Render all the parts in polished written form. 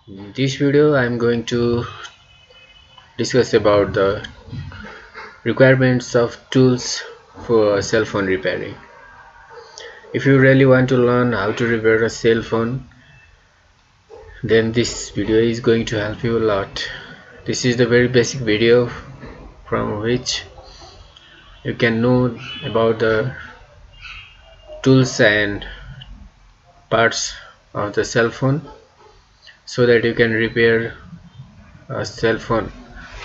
In this video I am going to discuss about the requirements of tools for cell phone repairing. If you really want to learn how to repair a cell phone, then this video is going to help you a lot. This is the very basic video from which you can know about the tools and parts of the cell phone so that you can repair a cell phone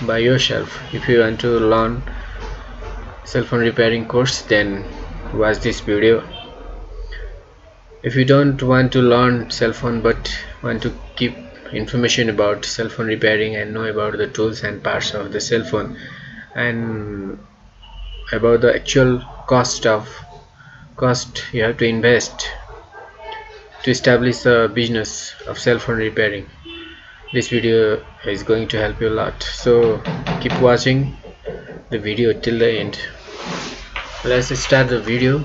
by yourself. If you want to learn cell phone repairing course, then watch this video. If you don't want to learn cell phone but want to keep information about cell phone repairing and know about the tools and parts of the cell phone and about the actual cost you have to invest to establish a business of cell phone repairing, this video is going to help you a lot. So keep watching the video till the end. Let's start the video.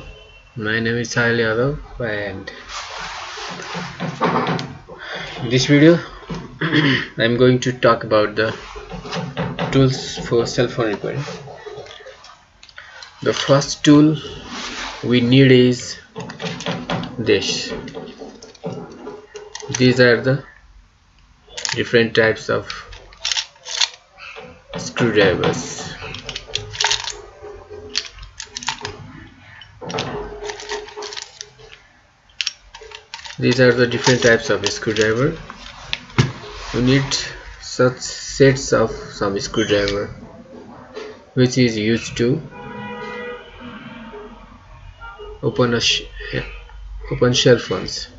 My name is Sahil Yadav, and in this video I am going to talk about the tools for cell phone repairing. The first tool we need is this. These are the different types of screwdrivers. These are the different types of screwdriver. You need such sets of some screwdriver which is used to open cell phones.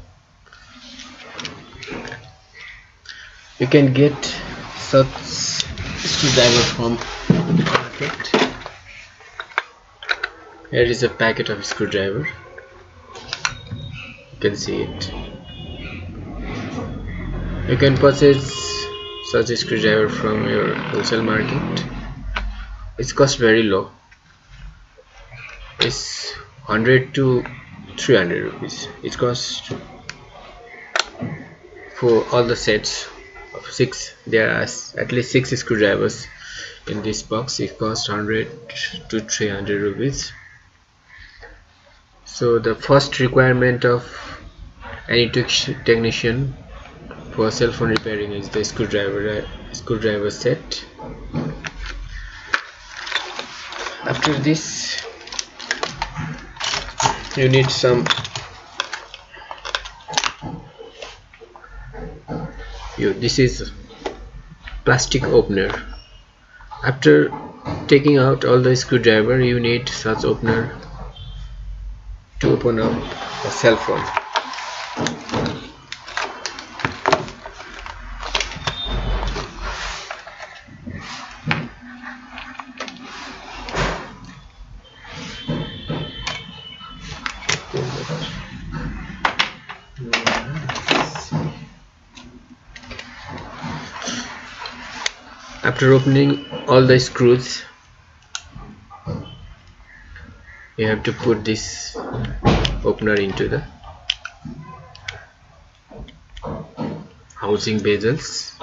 You can get such screwdriver from the market. Here is a packet of screwdriver. You can see it. You can purchase such a screwdriver from your wholesale market. Its cost very low. It's 100 to 300 rupees. It costs for all the sets of 6. There are at least 6 screwdrivers in this box. It costs 100 to 300 rupees. So the first requirement of any technician for cell phone repairing is the screwdriver set. After this, you need some this is plastic opener. After taking out all the screwdriver, you need such opener to open up a cell phone. After opening all the screws, you have to put this opener into the housing bezels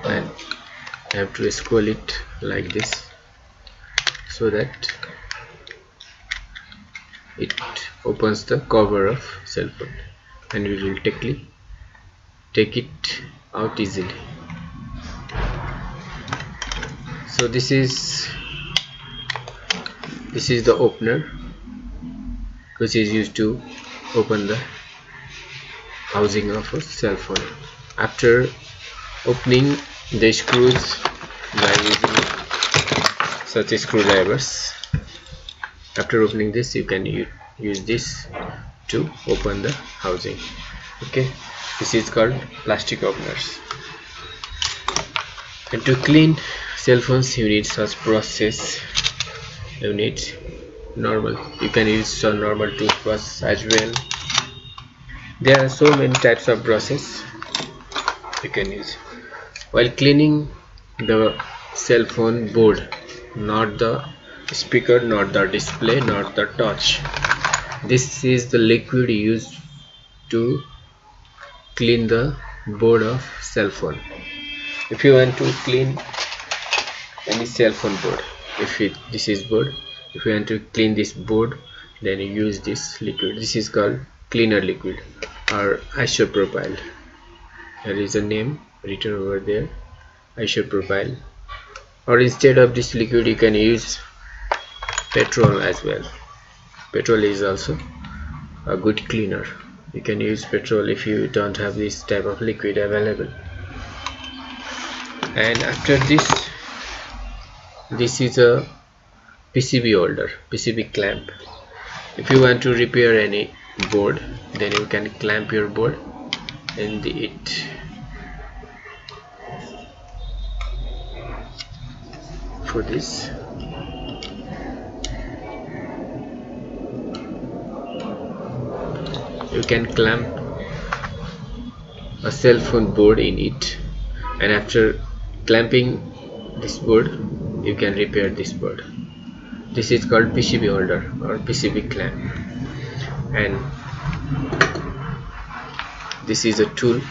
and you have to scroll it like this so that it opens the cover of cell phone, and we will take it out easily. So this is the opener which is used to open the housing of a cell phone. After opening the screws by using such screwdrivers, after opening this, you can use this to open the housing. Okay, this is called plastic openers. And to clean cell phones, you need such process. You need you can use some normal toothbrush as well. There are so many types of brushes you can use while cleaning the cell phone board, not the speaker, not the display, not the touch. This is the liquid used to clean the board of cell phone. If you want to clean any cell phone board, this is board, if you want to clean this board, then you use this liquid. This is called cleaner liquid or isopropyl. There is a name written over there, isopropyl. Or instead of this liquid you can use petrol as well. Petrol is also a good cleaner. You can use petrol if you don't have this type of liquid available. And after this is a PCB holder, PCB clamp. If you want to repair any board, then you can clamp your board and it for this. You can clamp a cell phone board in it, and after clamping this board you can repair this board. This is called PCB holder or PCB clamp. And this is a tool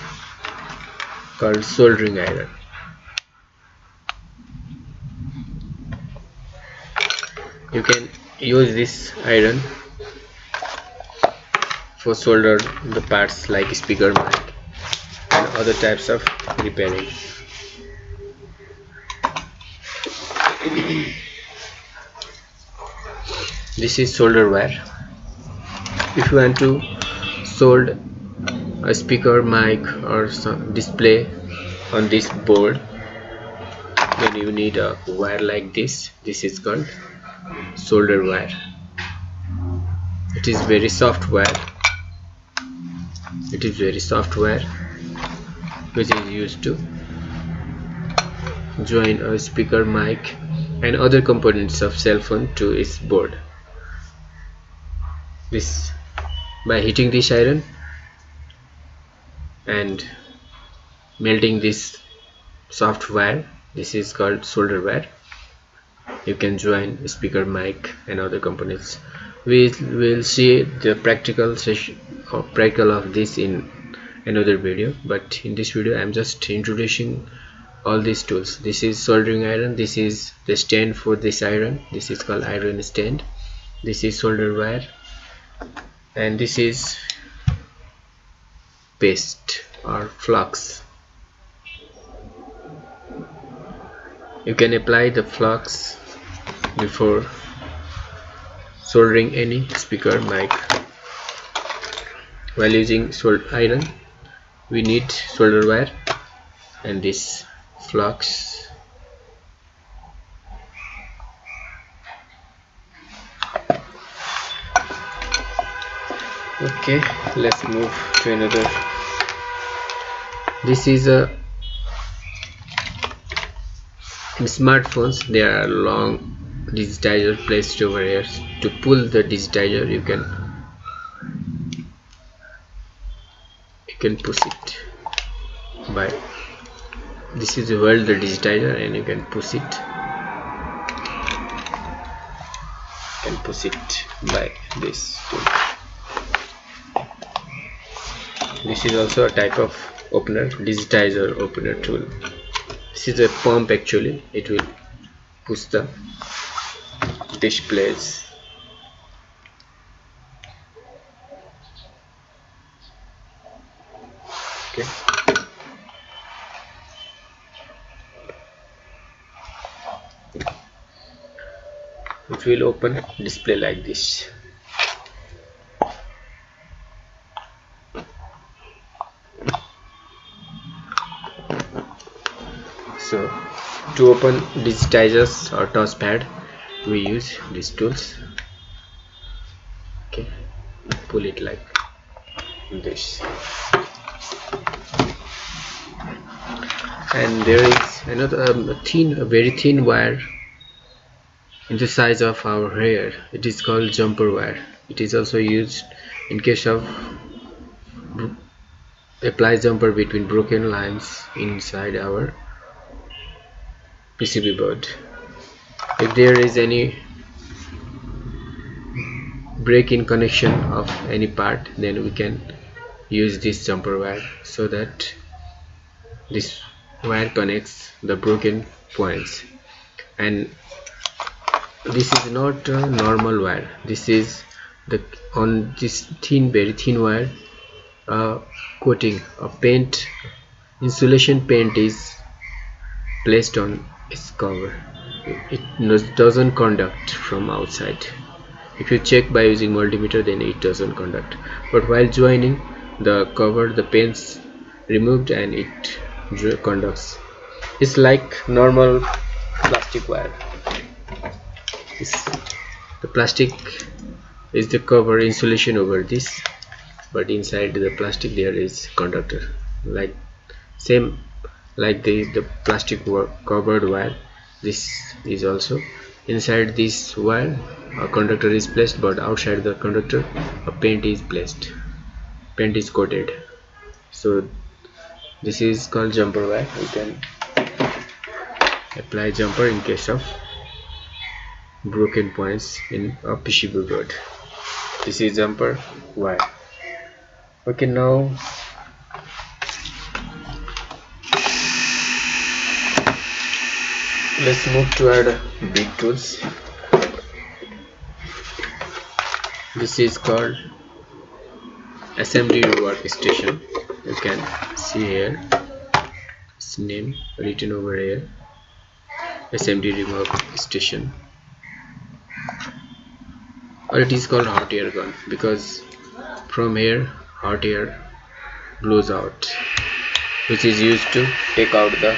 called soldering iron. You can use this iron for solder the parts like speaker, mic and other types of repairing. This is solder wire. If you want to solder a speaker, mic or some display on this board, then you need a wire like this. This is called solder wire. It is very soft wire. It is very soft wire which is used to join a speaker, mic and other components of cell phone to its board. This, by heating this iron and melting this soft wire, this is called solder wire, you can join speaker, mic and other components. We will see the practical of this in another video, but in this video I am just introducing all these tools. This is soldering iron, this is the stand for this iron, this is called iron stand, this is solder wire, and this is paste or flux. You can apply the flux before soldering any speaker, mic. While using iron, we need solder wire and this flux. Okay, let's move to another. This is a in smartphones. There are long digitizer placed over here. To pull the digitizer, you can push it by this is a welder digitizer, and you can push it. You can push it by this tool. This is also a type of opener, digitizer opener tool. This is a pump actually. It will push the displays. Okay. It will open display like this. So to open digitizers or touchpad, we use these tools. Okay, pull it like this. And there is another a very thin wire in the size of our hair. It is called jumper wire. It is also used in case of apply jumper between broken lines inside our PCB board. If there is any break in connection of any part, then we can use this jumper wire so that This wire connects the broken points, and this is not a normal wire. This is the on this very thin wire, coating a paint, insulation paint is placed on its cover. It doesn't conduct from outside. If you check by using multimeter, then it doesn't conduct, but while joining the cover, the paint's removed and it conducts. It's like normal plastic wire. The plastic is the cover insulation over this, but inside the plastic there is conductor, like same like the plastic covered wire. This is also inside this wire a conductor is placed, but outside the conductor a paint is placed, paint is coated. So this is called jumper wire. You can apply jumper in case of broken points in a PCB board. This is jumper wire. Okay, now let's move toward big tools. This is called assembly workstation. You can see here its name written over here, assembly workstation, or it is called hot air gun because from here hot air blows out, which is used to take out the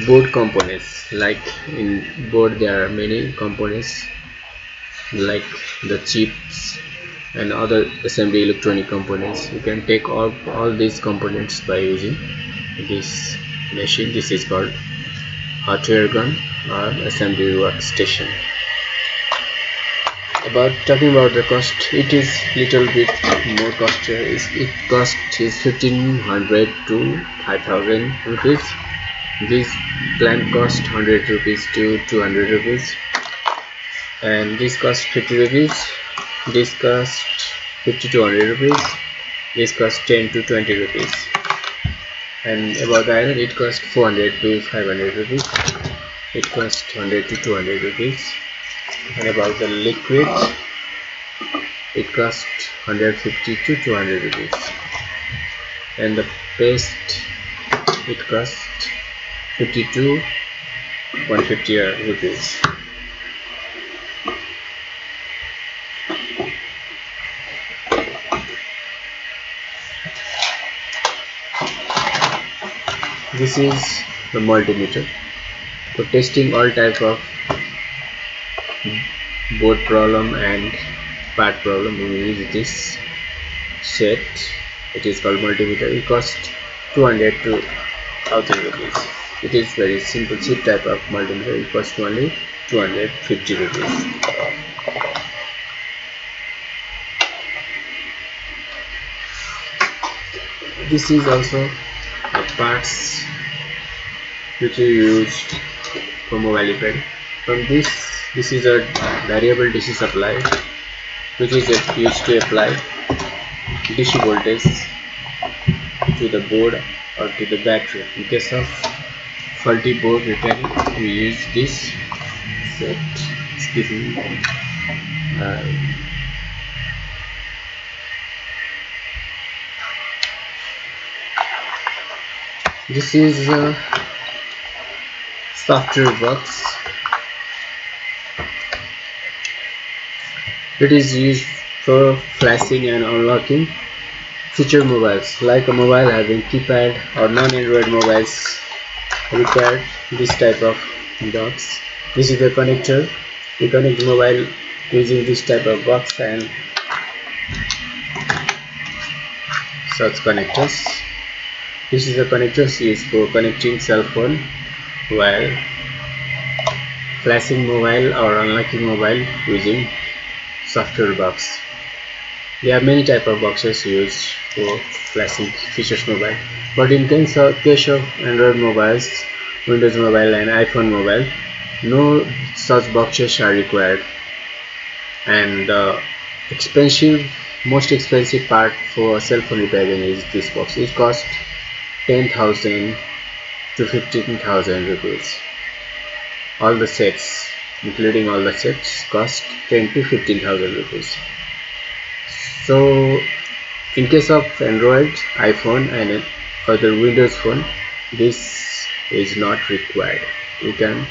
board components. Like in board there are many components like the chips and other assembly electronic components. You can take all these components by using this machine. This is called hot air gun or assembly workstation. Talking about the cost, it is little bit more costly. It costs 1500 to 5000 rupees. This plant cost 100 rupees to 200 rupees, and this cost 50 rupees. This cost 50 to 100 rupees. This cost 10 to 20 rupees. And about the iron, it cost 400 to 500 rupees. It cost 100 to 200 rupees. And about the liquid, it cost 150 to 200 rupees. And the paste, it cost 50 to 150 rupees. This is the multimeter for testing all type of board problem and part problem. We use this set. It is called multimeter. It costs 200 to 1000 rupees. It is very simple cheap type of multimeter. It costs only 250 rupees. This is also the parts which you use for mobile repair. From this is a variable DC supply which is used to apply DC voltage to the board or to the battery. In case of faulty board repairing, we use this set. Excuse me. This is a software box. It is used for flashing and unlocking feature mobiles, like a mobile having keypad or non-Android mobiles require this type of box. This is the connector. We connect the mobile using this type of box and such connectors. This is the connectors used for connecting cell phone while flashing mobile or unlocking mobile using software box. There are many type of boxes used for flashing features mobile, but in case of Android mobiles, Windows mobile and iPhone mobile, no such boxes are required, and the expensive most expensive part for cell phone repairing is this box. It costs 10,000 to 15,000 rupees. All the sets, including all the sets, cost 10 to 15,000 rupees. So in case of Android, iPhone and other Windows phone, this is not required. You can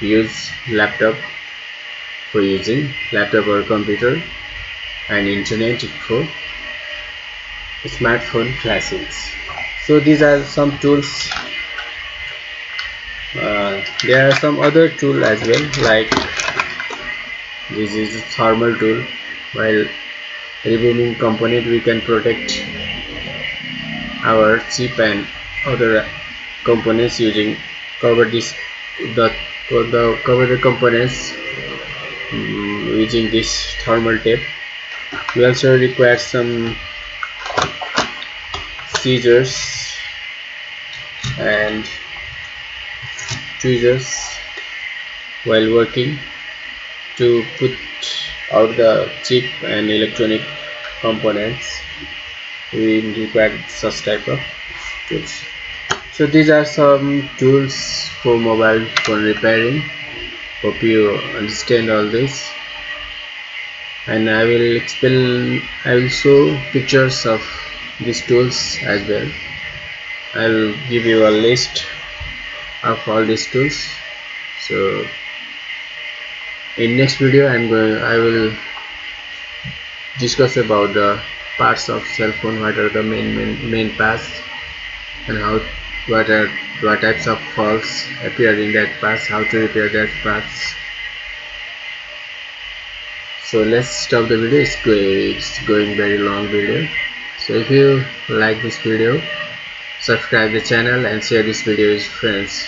use laptop for using laptop or computer, and internet for smartphone flashings. So these are some tools. There are some other tools as well, like this is a thermal tool. While removing component, we can protect our chip and other components using cover the components using this thermal tape. We also require some scissors and tweezers while working to put out the chip and electronic components. We require such type of tools. So these are some tools for mobile phone repairing. Hope you understand all this, and I will show pictures of these tools as well. I'll give you a list of all these tools. So in next video I will discuss about the parts of cell phone, what are the main parts, and what types of faults appear in that parts, how to repair that parts. So let's stop the video. It's going very long video. So if you like this video, subscribe the channel and share this video with friends.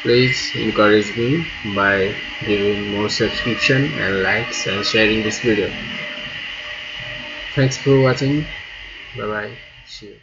Please encourage me by giving more subscription and likes and sharing this video. Thanks for watching. Bye bye. See you.